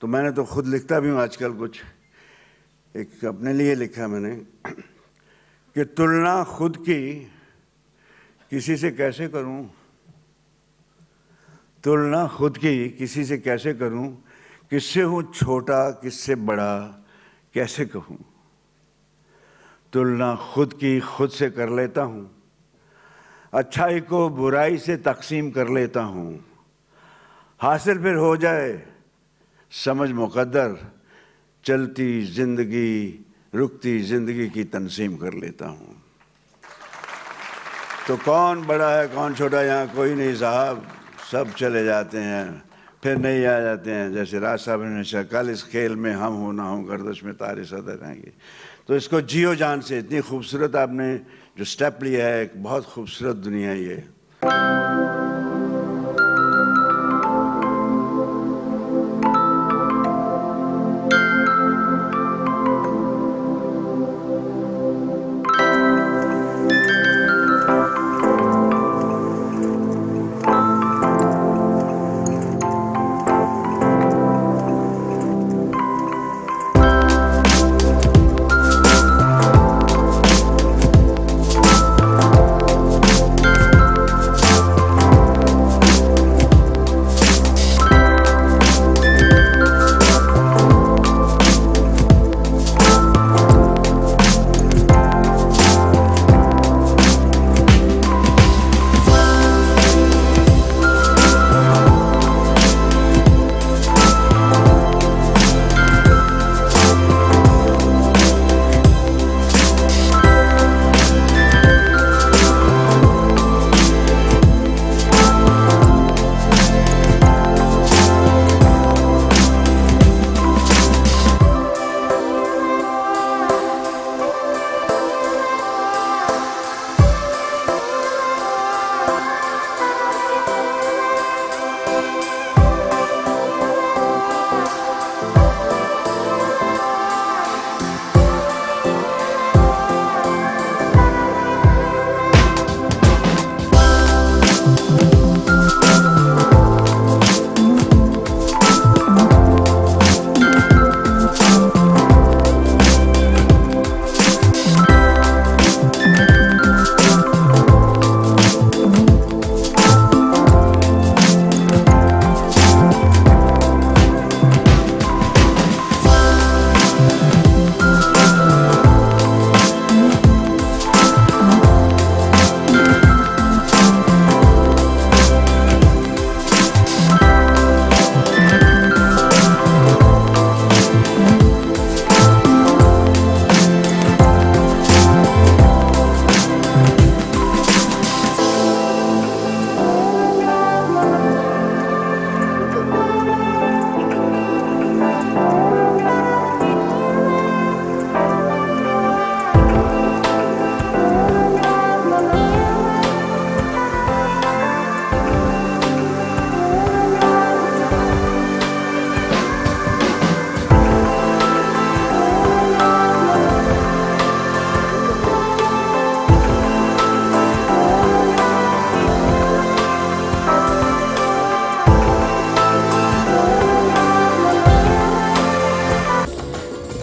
तो मैंने तो खुद लिखता भी हूँ आजकल कुछ, एक अपने लिए लिखा मैंने कि तुलना खुद की किसी से कैसे करूं, तुलना खुद की किसी से कैसे करूं, किससे हूं छोटा किससे बड़ा कैसे कहूं, तुलना खुद की खुद से कर लेता हूं, अच्छाई को बुराई से तकसीम कर लेता हूं, हासिल फिर हो जाए समझ मुकद्दर, चलती जिंदगी रुकती जिंदगी की तंजीम कर लेता हूं। तो कौन बड़ा है कौन छोटा, यहाँ कोई नहीं साहब, सब चले जाते हैं फिर नहीं आ जाते हैं। जैसे राज साहब ने कहा कल इस खेल में हम हो ना हो गर्दिश में तारे सदा रहेंगे। तो इसको जियो जान से, इतनी खूबसूरत आपने जो स्टेप लिया है, एक बहुत खूबसूरत दुनिया ये।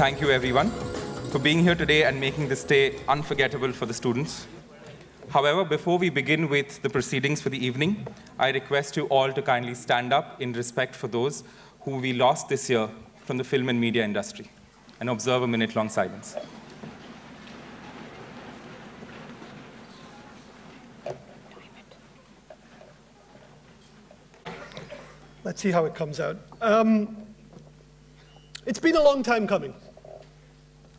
Thank you everyone for being here today and making this day unforgettable for the students. However, before we begin with the proceedings for the evening, I request you all to kindly stand up in respect for those who we lost this year from the film and media industry and observe a minute-long silence. Let's see how it comes out. It's been a long time coming.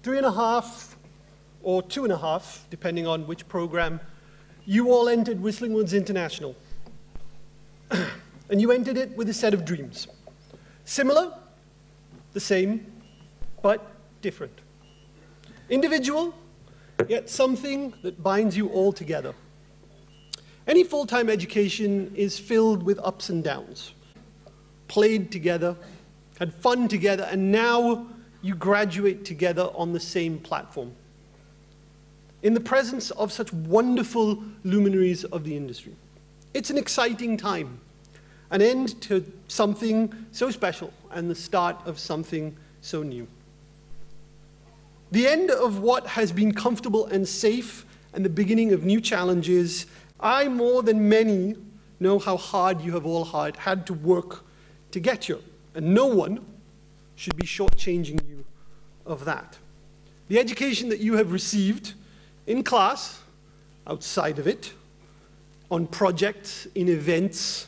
3.5 or 2.5, depending on which program, you all entered Whistling Woods International. And you entered it with a set of dreams. Similar, the same, but different. Individual, yet something that binds you all together. Any full-time education is filled with ups and downs. Played together, had fun together, and now you graduate together on the same platform. In the presence of such wonderful luminaries of the industry. It's an exciting time. an end to something so special and the start of something so new. The end of what has been comfortable and safe and the beginning of new challenges. I, more than many, know how hard you have all had to work to get here, and no one should be shortchanging you of that. The education that you have received in class, outside of it, on projects, in events,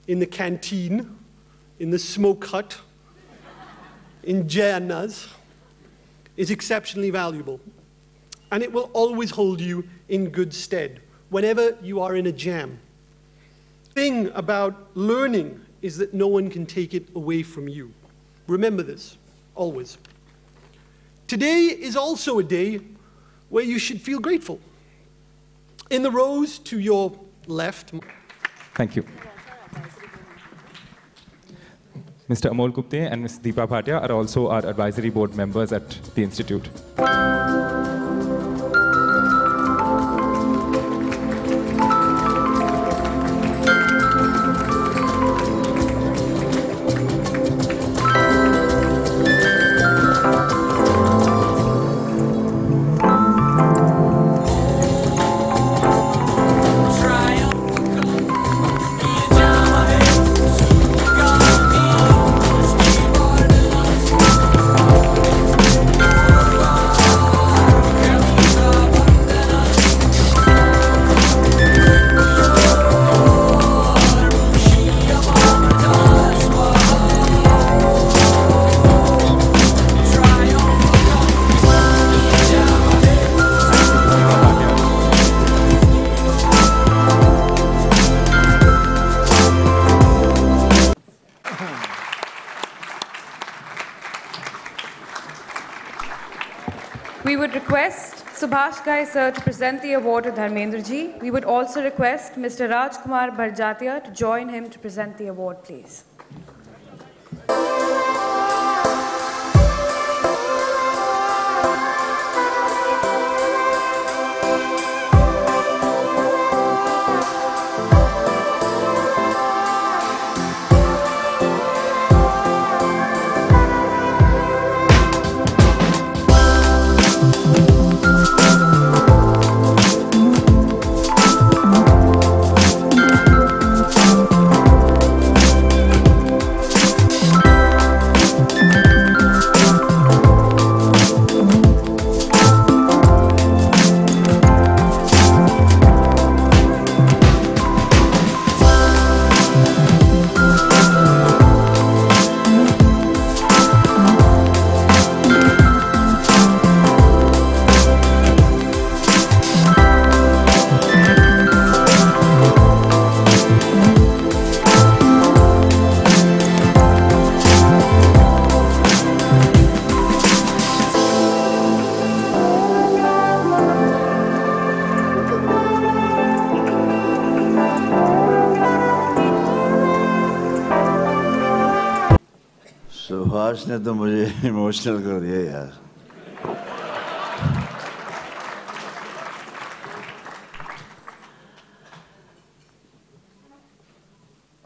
in the canteen, in the smoke hut, in Jayanas, is exceptionally valuable. And it will always hold you in good stead whenever you are in a jam. The thing about learning is that no one can take it away from you. Remember this, always. Today is also a day where you should feel grateful. In the rows to your left. Thank you. Mr. Amol Gupte and Ms. Deepa Bhatia are also our advisory board members at the Institute. We would request Subhash Ghai sir to present the award to Dharmendra ji. We would also request Mr. Rajkumar Bharjatia to join him to present the award, please. Subhash ने तो मुझे emotional कर दिया यार.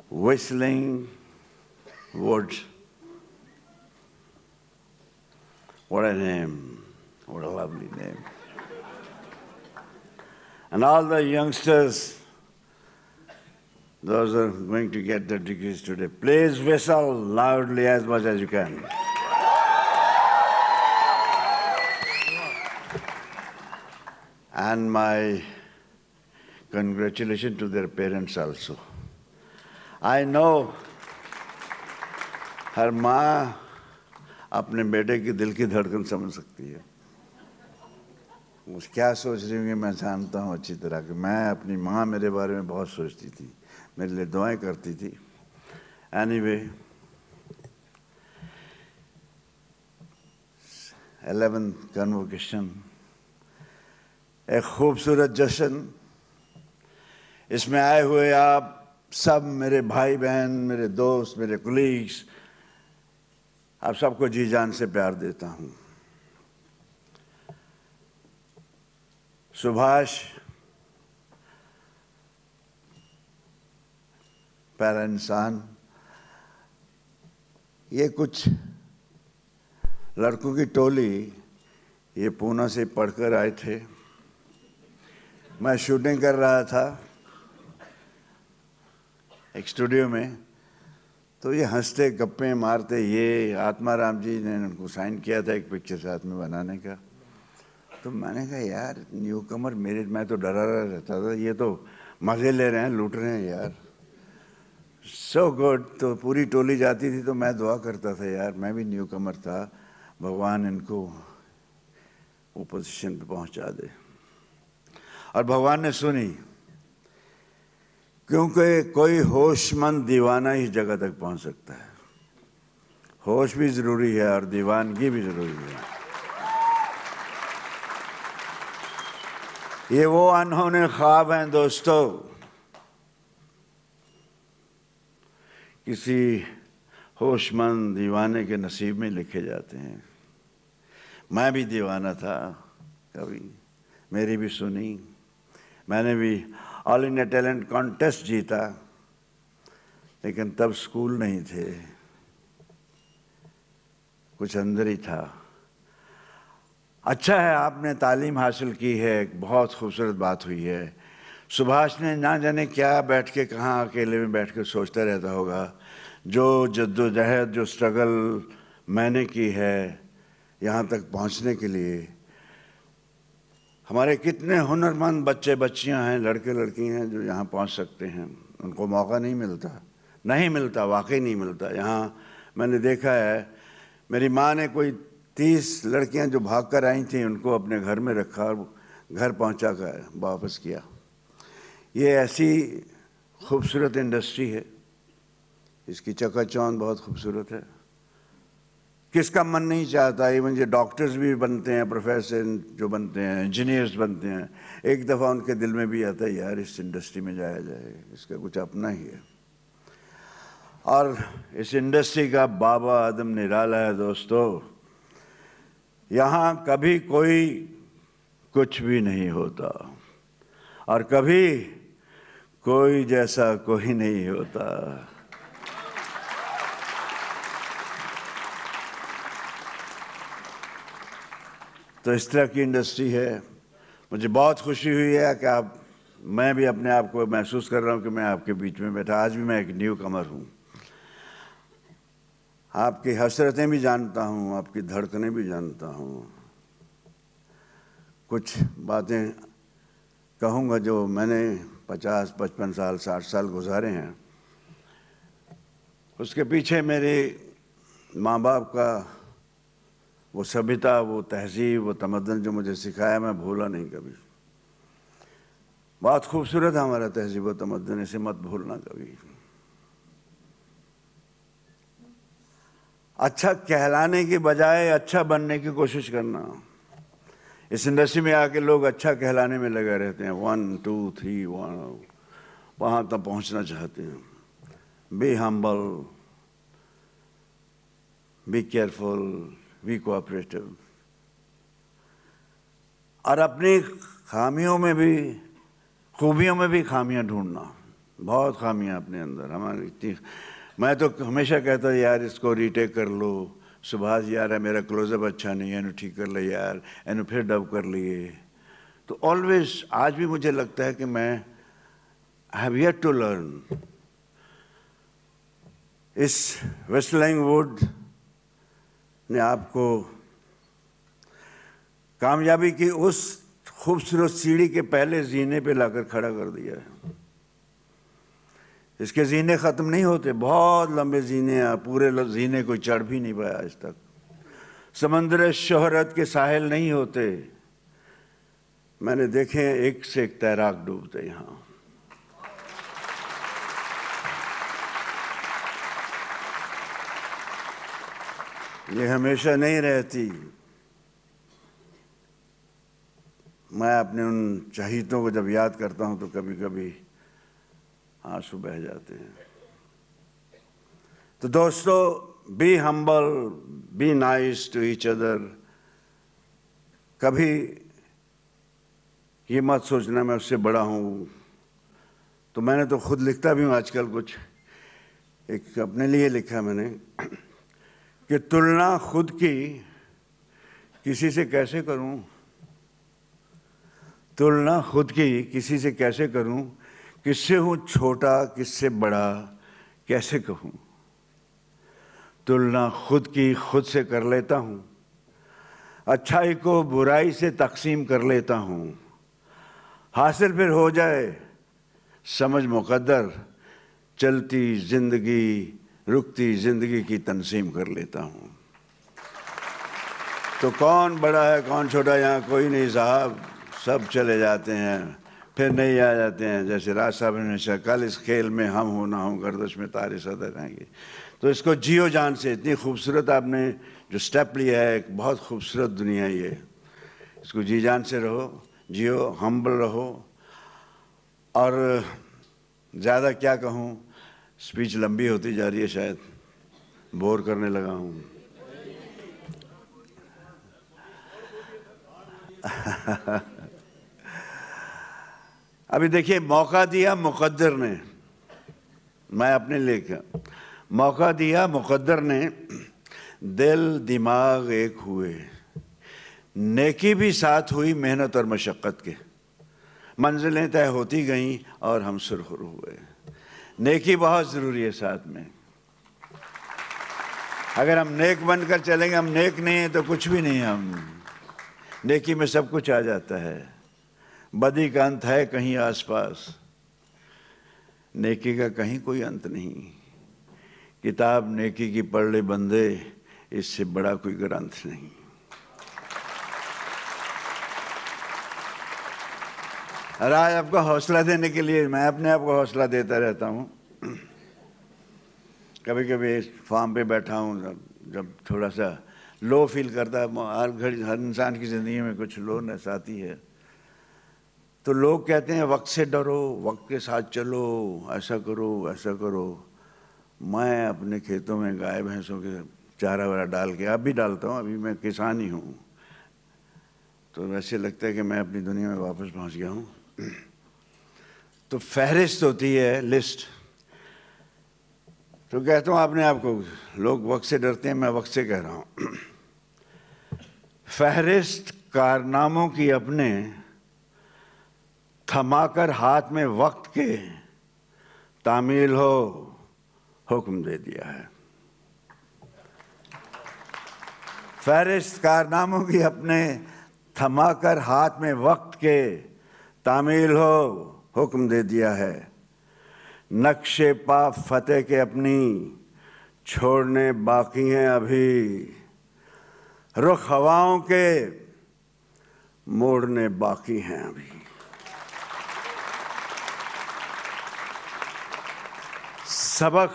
Whistling Woods. What a name. What a lovely name. And all the youngsters, those are going to get their degrees today, please whistle loudly as much as you can. And my congratulations to their parents also. I know हर माँ अपने बेटे की दिल की धड़कन समझ सकती है. वो क्या सोच रही होंगी मैं जानता हूँ अच्छी तरह कि मैं अपनी माँ मेरे बारे में बहुत सोचती थी, मेरे लिए दुआएं करती थी. Anyway, 11th convocation, एक खूबसूरत जश्न. इसमें आए हुए आप सब मेरे भाई बहन, मेरे दोस्त, मेरे कुलीग्स, आप सबको जी जान से प्यार देता हूँ. सुभाष प्यारा इंसान, ये कुछ लड़कों की टोली ये पूना से पढ़कर आए थे। मैं शूटिंग कर रहा था एक स्टूडियो में, तो ये हंसते गप्पे मारते, ये आत्माराम जी ने उनको साइन किया था एक पिक्चर साथ में बनाने का। तो मैंने कहा यार न्यू कमर, मैं तो डरा रहता था, ये तो मज़े ले रहे हैं, लूट रहे हैं यार, सो गुड। तो पूरी टोली जाती थी तो मैं दुआ करता था यार मैं भी न्यू कमर था, भगवान इनको वो पोजीशन पे पहुंचा दे। और भगवान ने सुनी, क्योंकि कोई होशमंद दीवाना ही जगह तक पहुंच सकता है। होश भी ज़रूरी है और दीवानगी भी ज़रूरी है। ये वो अनहोने ख्वाब हैं दोस्तों, किसी होशमंद दीवाने के नसीब में लिखे जाते हैं। मैं भी दीवाना था कभी, मेरी भी सुनी। मैंने भी ऑल इंडिया टैलेंट कॉन्टेस्ट जीता, लेकिन तब स्कूल नहीं थे, कुछ अंदर ही था। अच्छा है आपने तालीम हासिल की है, एक बहुत खूबसूरत बात हुई है। सुभाष ने ना जाने क्या बैठ के कहाँ अकेले में बैठ के सोचता रहता होगा, जो जद्दोजहद जो स्ट्रगल मैंने की है यहाँ तक पहुँचने के लिए। हमारे कितने हुनरमंद बच्चे बच्चियाँ हैं, लड़के लड़की हैं जो यहाँ पहुँच सकते हैं, उनको मौका नहीं मिलता, वाकई नहीं मिलता। यहाँ मैंने देखा है, मेरी माँ ने कोई 30 लड़कियाँ जो भाग कर आई थी उनको अपने घर में रखा और घर पहुँचा कर वापस किया। ये ऐसी खूबसूरत इंडस्ट्री है, इसकी चकाचौंध बहुत खूबसूरत है। किसका मन नहीं चाहता, इवन जो डॉक्टर्स भी बनते हैं, प्रोफेसर जो बनते हैं, इंजीनियर्स बनते हैं, एक दफ़ा उनके दिल में भी आता है यार इस इंडस्ट्री में जाया जाए, इसका कुछ अपना ही है। और इस इंडस्ट्री का बाबा आदम निराला है दोस्तों। यहाँ कभी कोई कुछ भी नहीं होता और कभी कोई जैसा कोई नहीं होता। तो इस तरह की इंडस्ट्री है। मुझे बहुत खुशी हुई है कि मैं भी अपने आप को महसूस कर रहा हूँ कि मैं आपके बीच में बैठा। आज भी मैं एक न्यू कमर हूँ, आपकी हसरतें भी जानता हूँ, आपकी धड़कनें भी जानता हूँ। कुछ बातें कहूँगा जो मैंने 50, 55 साल, 60 साल गुजारे हैं। उसके पीछे मेरे माँ बाप का वो सभ्यता, वो तहजीब, वो तमद्दुन जो मुझे सिखाया, मैं भूला नहीं कभी। बहुत खूबसूरत है हमारा तहजीब व तमद्दुन, इसे मत भूलना कभी। अच्छा कहलाने की बजाय अच्छा बनने की कोशिश करना। इस इंडस्ट्री में आके लोग अच्छा कहलाने में लगे रहते हैं, 1 2 3 वहाँ तक पहुँचना चाहते हैं। Be humble, be careful, be cooperative. और अपनी खामियों में भी, खूबियों में भी खामियां ढूंढना। बहुत खामियां अपने अंदर हमारी इतनी। मैं तो हमेशा कहता यार इसको रीटेक कर लो, सुभाष यार है मेरा क्लोजअप अच्छा नहीं है, इन्हें ठीक कर ले यार, इन्हें फिर डब कर लिए। तो ऑलवेज आज भी मुझे लगता है कि मैं I have yet to learn. इस व्हिस्टलिंग वुड ने आपको कामयाबी की उस खूबसूरत सीढ़ी के पहले जीने पे लाकर खड़ा कर दिया है। इसके जीने ख़त्म नहीं होते, बहुत लंबे जीने हैं, पूरे जीने कोई चढ़ भी नहीं पाया आज तक। समंदर शोहरत के साहिल नहीं होते, मैंने देखे एक से एक तैराक डूबते यहाँ। ये हमेशा नहीं रहती। मैं अपने उन शहीदों को जब याद करता हूँ तो कभी कभी आंसू बह जाते हैं। तो दोस्तों, be humble, be nice to each other. कभी ये मत सोचना मैं उससे बड़ा हूँ। तो मैंने तो खुद लिखता भी हूँ आजकल कुछ एक अपने लिए लिखा मैंने कि तुलना खुद की किसी से कैसे करूं, तुलना खुद की किसी से कैसे करूं, किससे हूं छोटा किससे बड़ा कैसे कहूं। तुलना खुद की खुद से कर लेता हूं, अच्छाई को बुराई से तकसीम कर लेता हूं। हासिल फिर हो जाए समझ मुकद्दर, चलती जिंदगी रुकती जिंदगी की तंसीम कर लेता हूं। तो कौन बड़ा है कौन छोटा यहाँ कोई नहीं साहब, सब चले जाते हैं फिर नहीं आ जाते हैं। जैसे राज साहब ने कहा, कल इस खेल में हम हो ना हो गर्दिश में तारे सदा रहेंगे। तो इसको जियो जान से। इतनी खूबसूरत आपने जो स्टेप लिया है, एक बहुत खूबसूरत दुनिया है ये। इसको जी जान से रहो, जियो, हम्बल रहो। और ज़्यादा क्या कहूँ, स्पीच लंबी होती जा रही है, शायद बोर करने लगा हूँ। अभी देखिए, मौका दिया मुकद्दर ने, मैं अपने लिए क्या, मौका दिया मुकद्दर ने, दिल दिमाग एक हुए, नेकी भी साथ हुई मेहनत और मशक्क़त के, मंजिलें तय होती गईं और हम सुरखुर हुए। नेकी बहुत ज़रूरी है साथ में। अगर हम नेक बनकर चलेंगे, हम नेक नहीं हैं तो कुछ भी नहीं। हम नेकी में सब कुछ आ जाता है। बदी का अंत है कहीं आसपास, नेकी का कहीं कोई अंत नहीं। किताब नेकी की पढ़ ले बंदे, इससे बड़ा कोई ग्रंथ नहीं। और आज आपको हौसला देने के लिए मैं अपने आप को हौसला देता रहता हूँ। कभी कभी फार्म पे बैठा हूँ, जब थोड़ा सा लो फील करता है, हर घड़ी हर इंसान की ज़िंदगी में कुछ लोनेस आती है, तो लोग कहते हैं वक्त से डरो, वक्त के साथ चलो, ऐसा करो ऐसा करो। मैं अपने खेतों में गाय भैंसों के चारा वारा डाल के, अब भी डालता हूँ, अभी मैं किसान ही हूँ, तो वैसे लगता है कि मैं अपनी दुनिया में वापस पहुँच गया हूँ। तो फहरिस्त होती है, लिस्ट। तो कहता हूँ अपने आप को, लोग वक्त से डरते हैं, मैं वक्त से कह रहा हूँ। फहरिस्त कारनामों की अपने, थमाकर हाथ में वक्त के, तामील हो हुक्म दे दिया है। फहरिस्त कारनामों की अपने, थमाकर हाथ में वक्त के, तामील हो हुक्म दे दिया है। नक्शे पा फतेह के अपनी, छोड़ने बाकी हैं अभी, रुख हवाओं के मोड़ने बाकी हैं अभी। सबक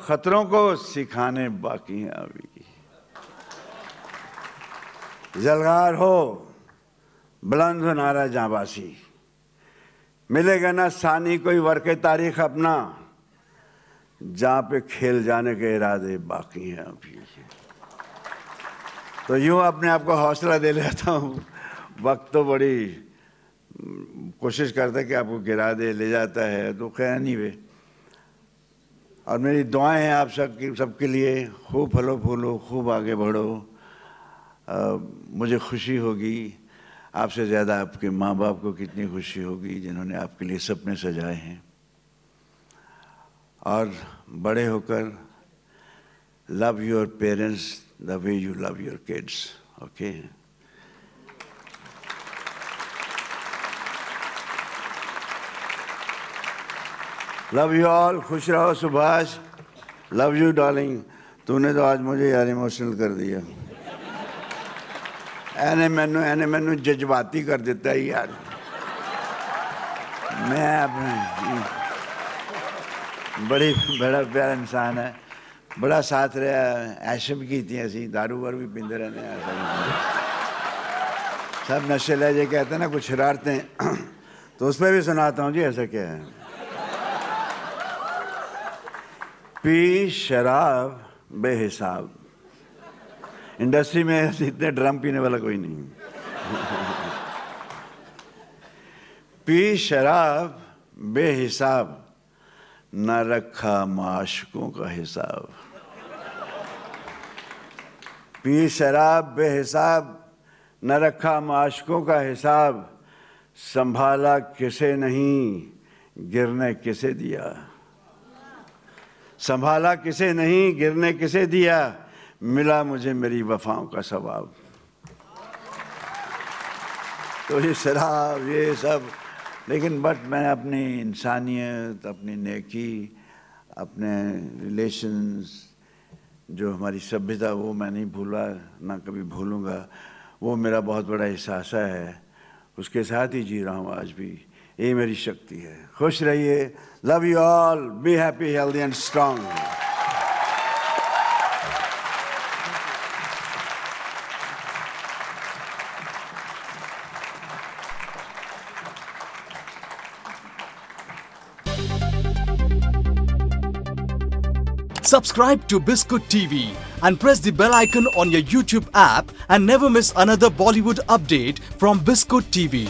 खतरों को सिखाने बाकी हैं अभी। जलगार हो, बुलंद हो नारा जांबासी, मिलेगा ना सानी कोई वर्के तारीख अपना, जहाँ पे खेल जाने के इरादे बाकी हैं अभी। तो यूँ अपने आप को हौसला दे लेता हूँ। वक्त तो बड़ी कोशिश करता है कि आपको गिरा दे, ले जाता है, तो खैर नहीं वे। और मेरी दुआएं हैं आप सबके लिए, खूब फलो फूलो, खूब आगे बढ़ो। मुझे खुशी होगी, आपसे ज़्यादा आपके माँ बाप को कितनी खुशी होगी जिन्होंने आपके लिए सपने सजाए हैं। और बड़े होकर love your parents the way you love your kids. Okay, love you all. खुश रहो सुभाष, लव यू डार्लिंग। तूने तो आज मुझे यार इमोशनल कर दिया। एने मैनू जज्बाती कर देता है यार। मैं अपने बड़ा प्यारा इंसान है, बड़ा साथ रहा, ऐश भी की थी, ऐसी दारू वारू भी पींदे रहने, सब नशे लहजे कहते हैं ना, कुछ शरारतें, तो उसमें भी सुनाता हूँ जी। ऐसा क्या है, पी शराब बेहिसाब। इंडस्ट्री में इतने ड्रम पीने वाला कोई नहीं। पी शराब बेहिसाब, न रखा माशकों का हिसाब। पी शराब बेहिसाब, न रखा माशकों का हिसाब, संभाला किसे नहीं, गिरने किसे दिया। संभाला किसे नहीं, गिरने किसे दिया, मिला मुझे मेरी वफाओं का सवाब। तो ये शराब ये सब, लेकिन बट मैं अपनी इंसानियत, अपनी नेकी, अपने रिलेशंस, जो हमारी सभ्यता, वो मैं नहीं भूला, ना कभी भूलूंगा। वो मेरा बहुत बड़ा एहसास है, उसके साथ ही जी रहा हूँ आज भी। ये मेरी शक्ति है। खुश रहिए। Love you all. Be happy, healthy and strong. Subscribe to Biscuit TV and press the bell icon on your YouTube app and never miss another Bollywood update from Biscuit TV.